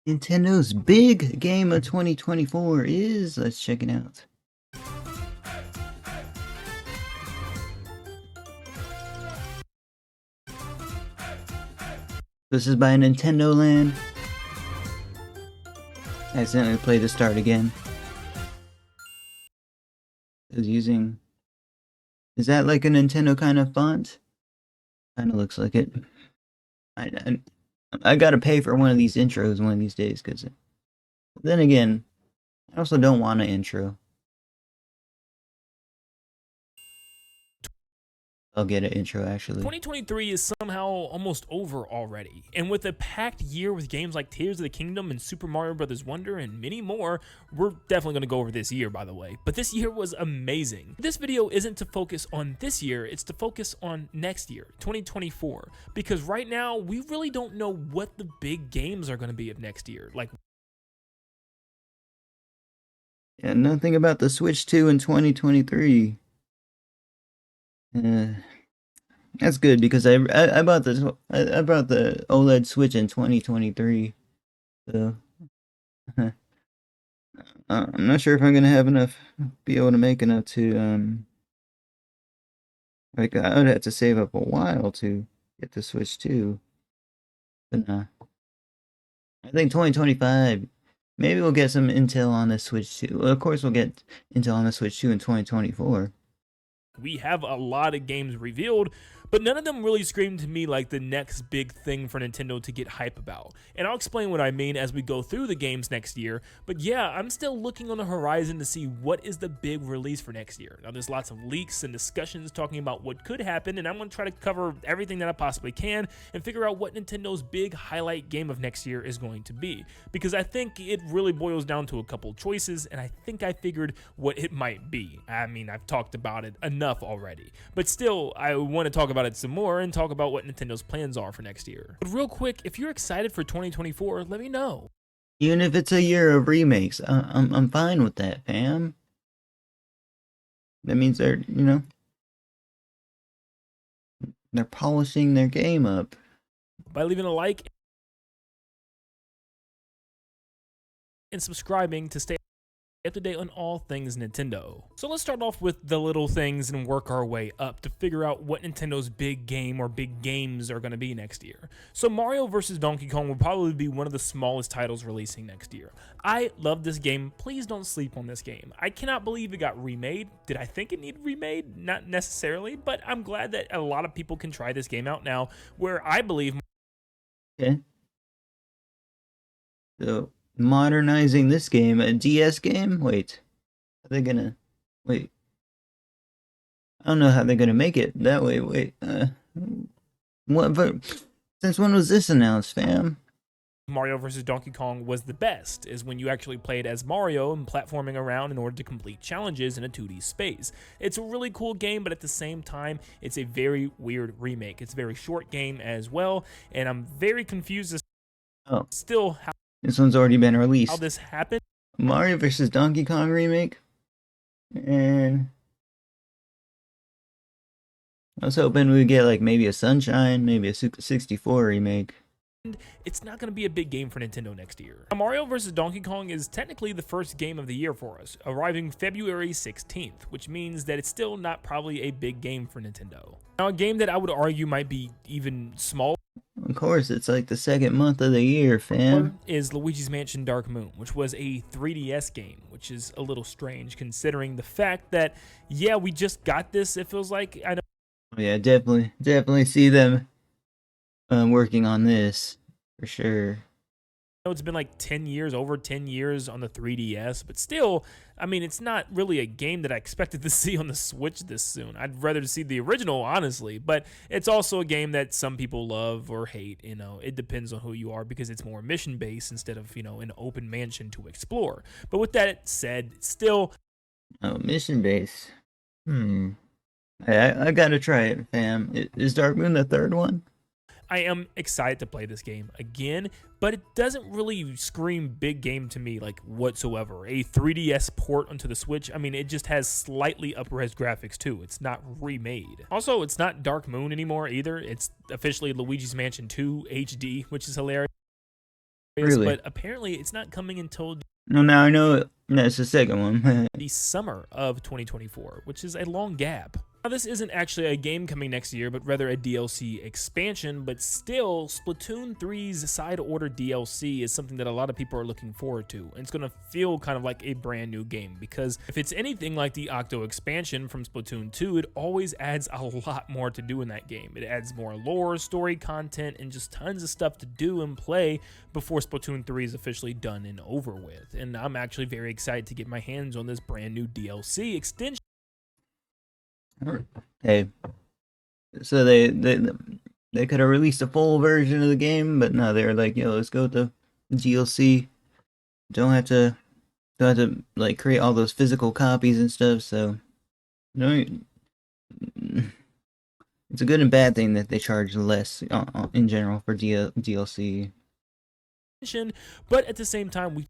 Nintendo's big game of 2024 is, let's check it out. This is by Nintendo Land. I accidentally played the start again. Is that like a Nintendo kind of font? Kind of looks like it. I gotta pay for one of these intros one of these days, because then again, I also don't want an intro. I'll get an intro actually. 2023 is somehow almost over already, and with a packed year with games like Tears of the Kingdom and Super Mario Bros. Wonder and many more, we're definitely going to go over this year, by the way. But this year was amazing. This video isn't to focus on this year, it's to focus on next year, 2024, because right now we really don't know what the big games are going to be of next year. Yeah, nothing about the Switch 2 in 2023. That's good because I bought the OLED Switch in 2023. So I'm not sure if I'm gonna have enough, be able to make enough to like I would have to save up a while to get the Switch 2. But nah. I think 2025. Maybe we'll get some Intel on the Switch 2. Well, of course we'll get Intel on the Switch 2 in 2024. We have a lot of games revealed, but none of them really scream to me like the next big thing for Nintendo to get hype about. And I'll explain what I mean as we go through the games next year. But yeah, I'm still looking on the horizon to see what is the big release for next year. Now, there's lots of leaks and discussions talking about what could happen, and I'm going to try to cover everything that I possibly can and figure out what Nintendo's big highlight game of next year is going to be. Because I think it really boils down to a couple choices, and I think I figured what it might be. I mean, I've talked about it enough already, but still, I want to talk about it some more and talk about what Nintendo's plans are for next year. But real quick, if you're excited for 2024, let me know. Even if it's a year of remakes, I'm fine with that, fam. That means they're polishing their game up. By leaving a like and subscribing to stay up to date on all things Nintendo. So let's start off with the little things and work our way up to figure out what Nintendo's big game or big games are going to be next year. So Mario vs. Donkey Kong will probably be one of the smallest titles releasing next year. I love this game. Please don't sleep on this game. I cannot believe it got remade. Did I think it needed remade? Not necessarily, but I'm glad that a lot of people can try this game out now, where I believe... Okay. So, modernizing this game, a DS game? Wait. Are they gonna... Wait. I don't know how they're gonna make it that way. Wait. Since when was this announced, fam? Mario vs. Donkey Kong was the best, is when you actually played as Mario and platforming around in order to complete challenges in a 2D space. It's a really cool game, but at the same time, it's a very weird remake. It's a very short game as well, and I'm very confused as still how this one's already been released. How this happened. Mario vs. Donkey Kong remake? And I was hoping we'd get like maybe a Sunshine, maybe a 64 remake. It's not going to be a big game for Nintendo next year. Now, Mario vs. Donkey Kong is technically the first game of the year for us, arriving February 16th, which means that it's still not probably a big game for Nintendo. Now, a game that I would argue might be even smaller, of course, it's like the second month of the year, fam, is Luigi's Mansion Dark Moon, which was a 3DS game, which is a little strange considering the fact that, yeah, we just got this, it feels like. I know. Oh, yeah, definitely see them working on this for sure. I know it's been like 10 years, over 10 years on the 3DS, but still, I mean, it's not really a game that I expected to see on the Switch this soon. I'd rather see the original, honestly, but it's also a game that some people love or hate, it depends on who you are because it's more mission-based instead of, an open mansion to explore. But with that said, still... Oh, mission-based. I gotta try it, fam. Is Dark Moon the third one? I am excited to play this game again, but it doesn't really scream big game to me like whatsoever. A 3DS port onto the Switch, I mean, it just has slightly up-res graphics too. It's not remade. Also, it's not Dark Moon anymore either. It's officially Luigi's Mansion 2 HD, which is hilarious. Really? but apparently it's not coming until No, now I know that's the second one. the summer of 2024, which is a long gap. Now, this isn't actually a game coming next year, but rather a DLC expansion, but still, Splatoon 3's Side Order DLC is something that a lot of people are looking forward to, and it's going to feel kind of like a brand new game, because if it's anything like the Octo expansion from Splatoon 2, it always adds a lot more to do in that game. It adds more lore, story content, and just tons of stuff to do and play before Splatoon 3 is officially done and over with, and I'm actually very excited to get my hands on this brand new DLC extension. Hey, so they could have released a full version of the game, but no, they're like, yo, let's go with the DLC. Don't have to like create all those physical copies and stuff. So, it's a good and bad thing that they charge less in general for DLC. But at the same time, we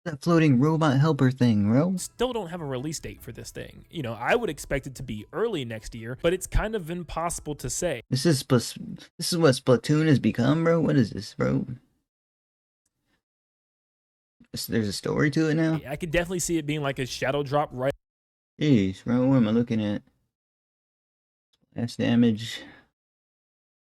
That floating robot helper thing, bro. still don't have a release date for this thing. You know, I would expect it to be early next year, but it's kind of impossible to say. This is what Splatoon has become, bro. What is this, bro? There's a story to it now. I could definitely see it being like a shadow drop right Jeez, bro. What am I looking at? That's damage.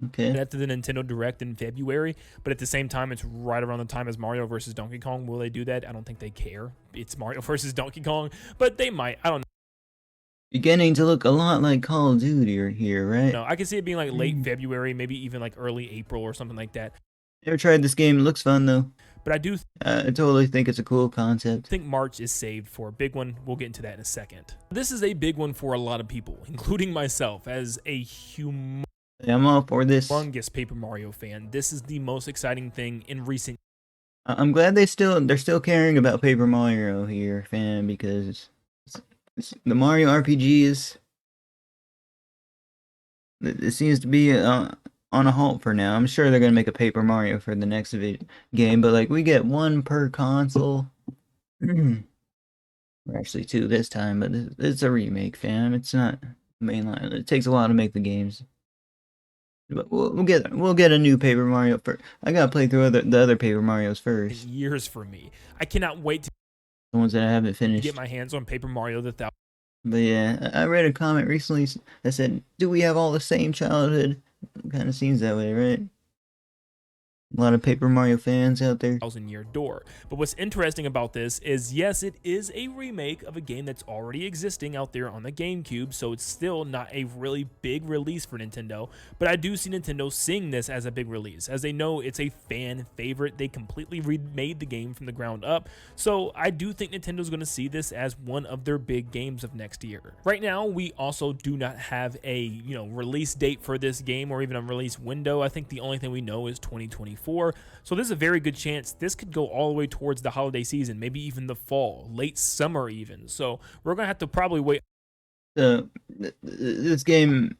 Okay. after the Nintendo Direct in February, but at the same time, it's right around the time as Mario versus Donkey Kong. Will they do that? I don't think they care. It's Mario versus Donkey Kong, but they might. I don't know. Beginning to look a lot like Call of Duty here, right? No, I can see it being like late February, maybe even like early April or something like that. Never tried this game. It looks fun though. But I do I totally think it's a cool concept. think March is saved for a big one. We'll get into that in a second. This is a big one for a lot of people, including myself, as a I'm all for this. humongous Paper Mario fan. This is the most exciting thing in recent I'm glad they're still caring about Paper Mario here, fan, because the Mario RPG is it seems to be on a halt for now. I'm sure they're gonna make a Paper Mario for the next game, but like we get one per console. Or actually two this time, but it's a remake, fam. It's not mainline. It takes a while to make the games. But we'll get a new Paper Mario first. I gotta play through the other Paper Marios first. years for me. I cannot wait to The ones that I haven't finished. get my hands on Paper Mario the Thousand. But yeah, I read a comment recently that said, "Do we have all the same childhood?" Kind of seems that way, right? A lot of Paper Mario fans out there. Year door. But what's interesting about this is, yes, it is a remake of a game that's already existing out there on the GameCube, so it's still not a really big release for Nintendo, but I do see Nintendo seeing this as a big release, as they know it's a fan favorite. They completely remade the game from the ground up, so I do think Nintendo's going to see this as one of their big games of next year. Right now, we also do not have a release date for this game or even a release window. I think the only thing we know is 2024. So there's a very good chance this could go all the way towards the holiday season, maybe even the fall, late summer even. So we're gonna have to probably wait. This game,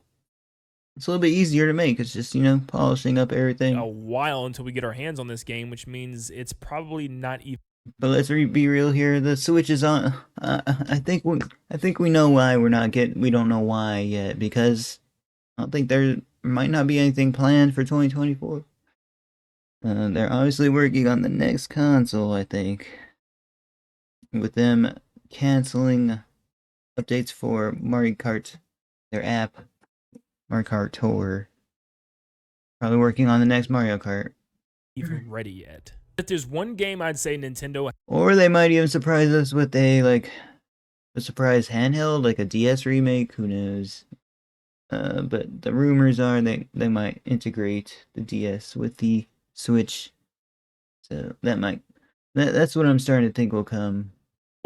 it's a little bit easier to make. It's just polishing up everything. A while until we get our hands on this game, which means it's probably not even. But let's be real here. The Switch is on. I think we know why we don't know why yet, because I don't think there might not be anything planned for 2024. They're obviously working on the next console, I think, with them canceling updates for Mario Kart, their app, Mario Kart Tour. Probably working on the next Mario Kart. Even ready yet. If there's one game I'd say Nintendo, or they might even surprise us with a surprise handheld, like a DS remake. Who knows? But the rumors are they might integrate the DS with the Switch, so that's what I'm starting to think will come.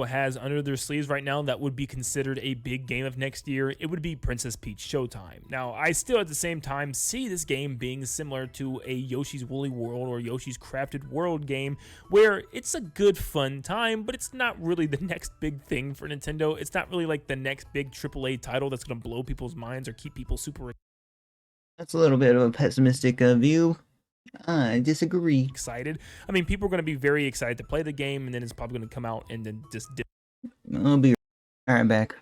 has under their sleeves right now that would be considered a big game of next year, it would be Princess Peach Showtime. Now, I still at the same time see this game being similar to a Yoshi's Woolly World or Yoshi's Crafted World game, where it's a good fun time, but it's not really the next big thing for Nintendo. It's not really like the next big AAA title that's going to blow people's minds or keep people super. That's a little bit of a pessimistic view. I disagree. Excited. I mean, people are going to be very excited to play the game, and then it's probably going to come out and then just I'll be right back.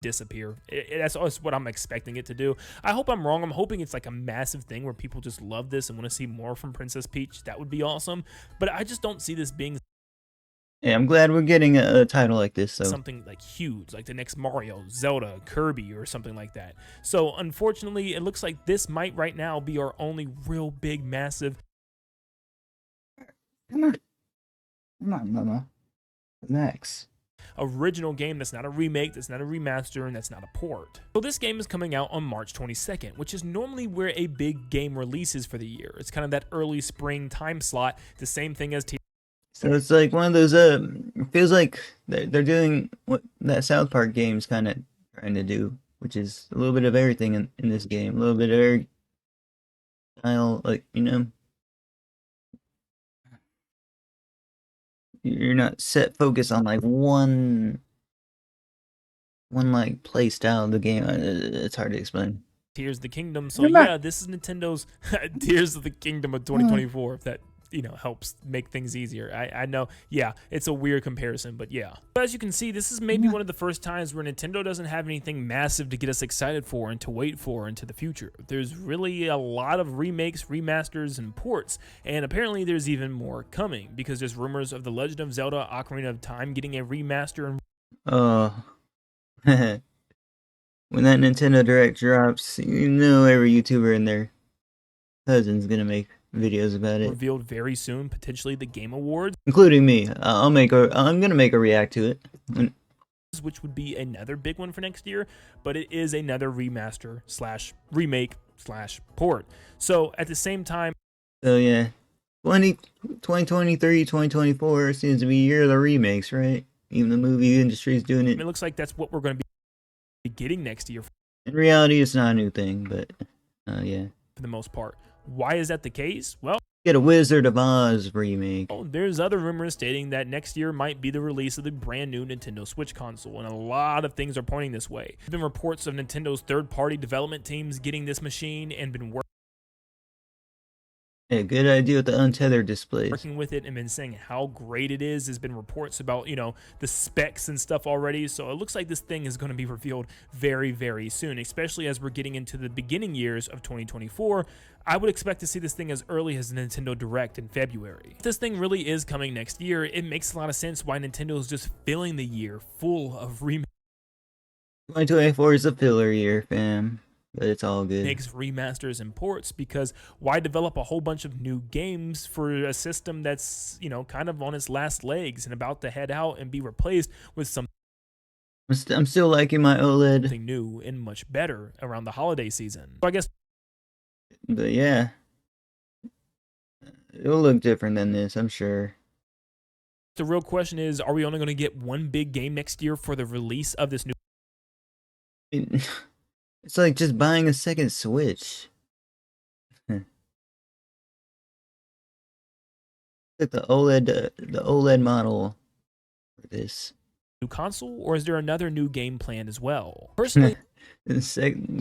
disappear. That's what I'm expecting it to do. I hope I'm wrong. I'm hoping it's like a massive thing where people just love this and want to see more from Princess Peach. That would be awesome. But I just don't see this being Yeah, I'm glad we're getting a title like this, though. something like huge, like the next Mario, Zelda, Kirby, or something like that. So unfortunately, it looks like this might right now be our only real big, massive. Come on. Come on, Mama. Relax. Original game that's not a remake, that's not a remaster, and that's not a port. So this game is coming out on March 22nd, which is normally where a big game releases for the year. It's kind of that early spring time slot, the same thing as So it's like one of those, it feels like they're doing what that South Park game's kind of trying to do, which is a little bit of everything in this game. A little bit of every style, like, you know. You're not set focus on like one like play style of the game. It's hard to explain. Tears of the Kingdom. So yeah, this is Nintendo's Tears of the Kingdom of 2024. If that helps make things easier. I know, yeah, it's a weird comparison, but yeah. But as you can see, this is maybe one of the first times where Nintendo doesn't have anything massive to get us excited for and to wait for into the future. There's really a lot of remakes, remasters, and ports, and apparently there's even more coming because there's rumors of The Legend of Zelda: Ocarina of Time getting a remaster. And when that Nintendo Direct drops, you know every YouTuber and their cousin's gonna make videos about it. Revealed very soon, potentially the Game Awards, including me. I'm gonna make a react to it. Which would be another big one for next year, but it is another remaster slash remake slash port. So at the same time, so yeah, 2023, 2024 seems to be year of the remakes, right? Even the movie industry is doing it. It looks like that's what we're going to be getting next year. In reality, it's not a new thing, but yeah, for the most part. Why is that the case? Well, get a Wizard of Oz remake. There's other rumors stating that next year might be the release of the brand new Nintendo Switch console, and a lot of things are pointing this way. There's been reports of Nintendo's third-party development teams getting this machine and been working. Yeah, good idea with the untethered displays. Working with it and been saying how great it is. There's been reports about, the specs and stuff already. So it looks like this thing is going to be revealed very, very soon, especially as we're getting into the beginning years of 2024. I would expect to see this thing as early as Nintendo Direct in February. If this thing really is coming next year, it makes a lot of sense why Nintendo is just filling the year full of remakes. 2024 is a filler year, fam. But it's all good. Makes remasters and ports, because why develop a whole bunch of new games for a system that's, kind of on its last legs and about to head out and be replaced with something I'm still liking my OLED. New and much better around the holiday season. So I guess. But yeah, it'll look different than this, I'm sure. The real question is, are we only going to get one big game next year for the release of this new? It's like just buying a second Switch. Like the OLED model for this new console, or is there another new game planned as well? Personally,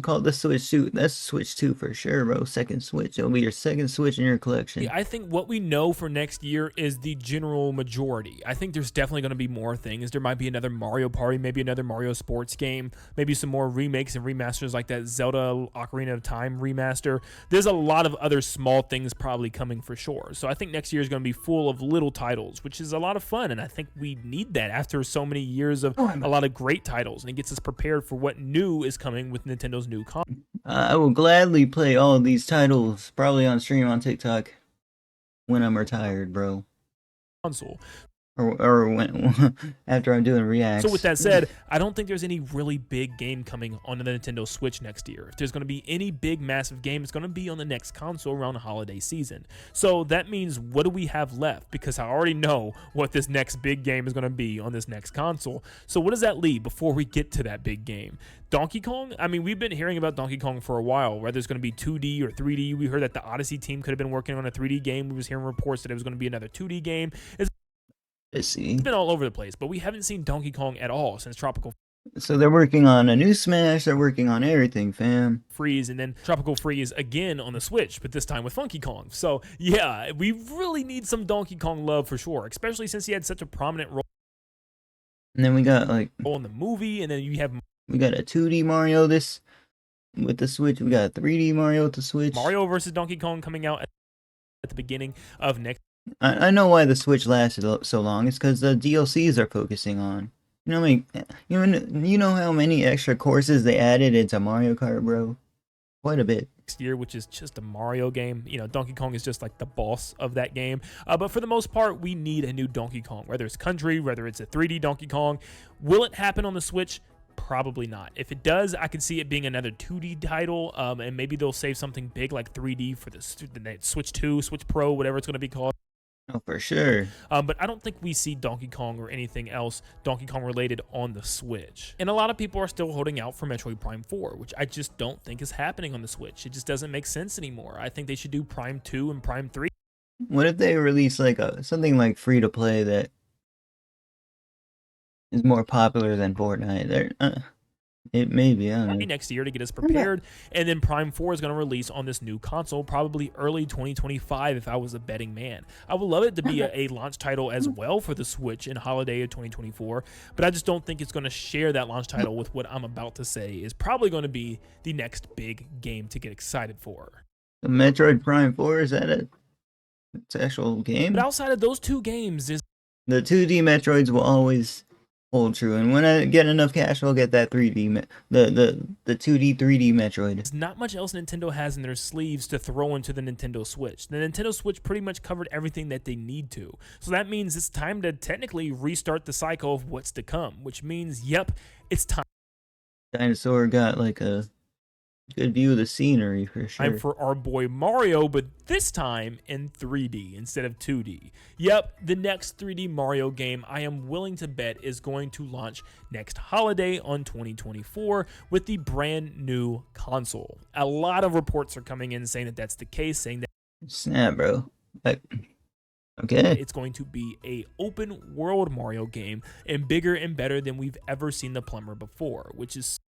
call it the Switch 2. That's Switch 2 for sure, bro. Second Switch. It'll be your second Switch in your collection. I think what we know for next year is the general majority. I think there's definitely going to be more things. There might be another Mario Party, maybe another Mario Sports game, maybe some more remakes and remasters like that Zelda Ocarina of Time remaster. There's a lot of other small things probably coming for sure. So I think next year is going to be full of little titles, which is a lot of fun. And I think we need that after so many years of a lot of great titles. And it gets us prepared for what new is coming with Nintendo's new console. I will gladly play all of these titles, probably on stream on TikTok when I'm retired, bro. Console. Or when after I'm doing reacts. So with that said, I don't think there's any really big game coming on the Nintendo Switch next year. If there's going to be any big massive game, it's going to be on the next console around the holiday season. So that means, what do we have left? Because I already know what this next big game is going to be on this next console. So what does that leave before we get to that big game? Donkey Kong? I mean, we've been hearing about Donkey Kong for a while, whether it's going to be 2D or 3D. We heard that the Odyssey team could have been working on a 3D game. We was hearing reports that it was going to be another 2D game. It's been all over the place, but we haven't seen Donkey Kong at all since Tropical. So they're working on a new Smash. They're working on everything, fam. Freeze, and then Tropical Freeze again on the Switch, but this time with Funky Kong. So yeah, we really need some Donkey Kong love for sure, especially since he had such a prominent role. And then we got like in the movie, and then you have We got a 2D Mario with the Switch. We got a 3D Mario with the Switch. Mario versus Donkey Kong coming out at the beginning of next. I know why the Switch lasted so long. It's because the DLCs are focusing on. You know, you know how many extra courses they added into Mario Kart, bro? Quite a bit. Next year, which is just a Mario game. You know, Donkey Kong is just like the boss of that game. But for the most part, we need a new Donkey Kong, whether it's country, whether it's a 3D Donkey Kong. Will it happen on the Switch? Probably not. If it does, I could see it being another 2D title, and maybe they'll save something big like 3D for the Switch 2, Switch Pro, whatever it's going to be called. Oh, for sure. But I don't think we see Donkey Kong or anything else Donkey Kong related on the Switch. And a lot of people are still holding out for Metroid Prime 4, which I just don't think is happening on the Switch. It just doesn't make sense anymore. I think they should do Prime 2 and Prime 3. What if they release like something like free to play that is more popular than Fortnite? It may be, I don't know. Next year to get us prepared, and then Prime 4 is going to release on this new console probably early 2025 if I was a betting man. I would love it to be a launch title as well for the Switch in holiday of 2024, but I just don't think it's going to share that launch title with what I'm about to say is probably going to be the next big game to get excited for. The Metroid Prime 4, is that it's an actual game? But outside of those two games, there's the 2D Metroids will always hold true, and when I get enough cash, I'll get that 3D, the 2D 3D Metroid. There's not much else Nintendo has in their sleeves to throw into the Nintendo Switch. The Nintendo Switch pretty much covered everything that they need to. So that means it's time to technically restart the cycle of what's to come, which means, yep, it's time. Dinosaur got like a good view of the scenery for sure. Time for our boy Mario, but this time in 3D instead of 2D. Yep, the next 3D Mario game I am willing to bet is going to launch next holiday on 2024 with the brand new console. A lot of reports are coming in saying that that's the case, saying that snap, bro. Okay. It's going to be a open world Mario game and bigger and better than we've ever seen the plumber before, which is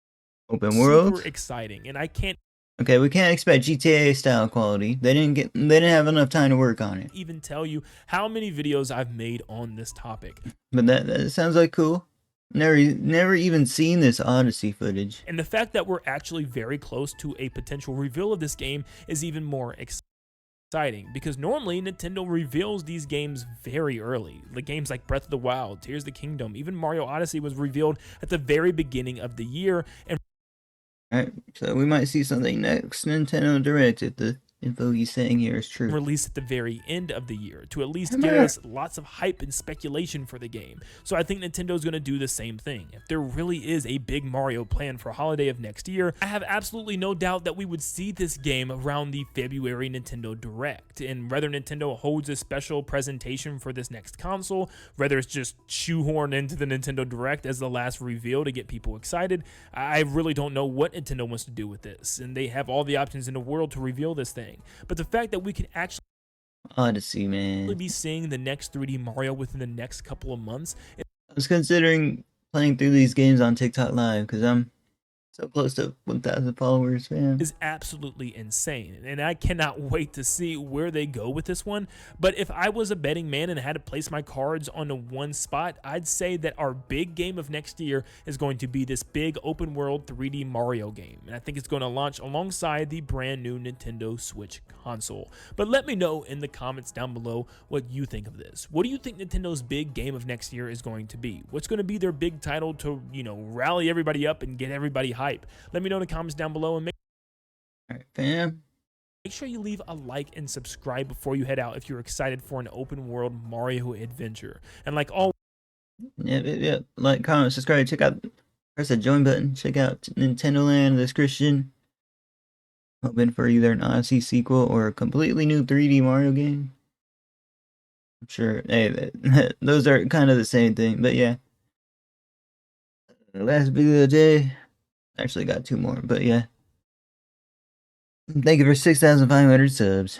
open world, super exciting. And I can't we can't expect GTA style quality. They didn't have enough time to work on it. Even tell you how many videos I've made on this topic. But that sounds like cool. Never even seen this Odyssey footage. And the fact that we're actually very close to a potential reveal of this game is even more exciting, because normally Nintendo reveals these games very early. The games like Breath of the Wild, Tears of the Kingdom, even Mario Odyssey was revealed at the very beginning of the year. And alright, so we might see something next Nintendo Direct if the info he's saying here is true. Released at the very end of the year to at least give us lots of hype and speculation for the game. So I think Nintendo's going to do the same thing. If there really is a big Mario plan for holiday of next year, I have absolutely no doubt that we would see this game around the February Nintendo Direct. And whether Nintendo holds a special presentation for this next console, whether it's just shoehorned into the Nintendo Direct as the last reveal to get people excited, I really don't know what Nintendo wants to do with this. And they have all the options in the world to reveal this thing. But the fact that we can actually Odyssey, man, be seeing the next 3D Mario within the next couple of months. I was considering playing through these games on TikTok Live because I'm so close to 1,000 followers, man. Is absolutely insane, and I cannot wait to see where they go with this one. But if I was a betting man and had to place my cards on the one spot, I'd say that our big game of next year is going to be this big open world 3D Mario game, and I think it's going to launch alongside the brand new Nintendo Switch console. But let me know in the comments down below what you think of this. What do you think Nintendo's big game of next year is going to be? What's going to be their big title to, rally everybody up and get everybody hyped? Let me know in the comments down below, and Alright, fam. make sure you leave a like and subscribe before you head out if you're excited for an open world Mario adventure. And like all, Yeah. Like, comment, subscribe, press the join button, check out Nintendo Land in the description. Hoping for either an Odyssey sequel or a completely new 3D Mario game. I'm sure, hey, those are kind of the same thing, but yeah. The last video of the day. Actually got 2 more, but yeah. Thank you for 6,500 subs.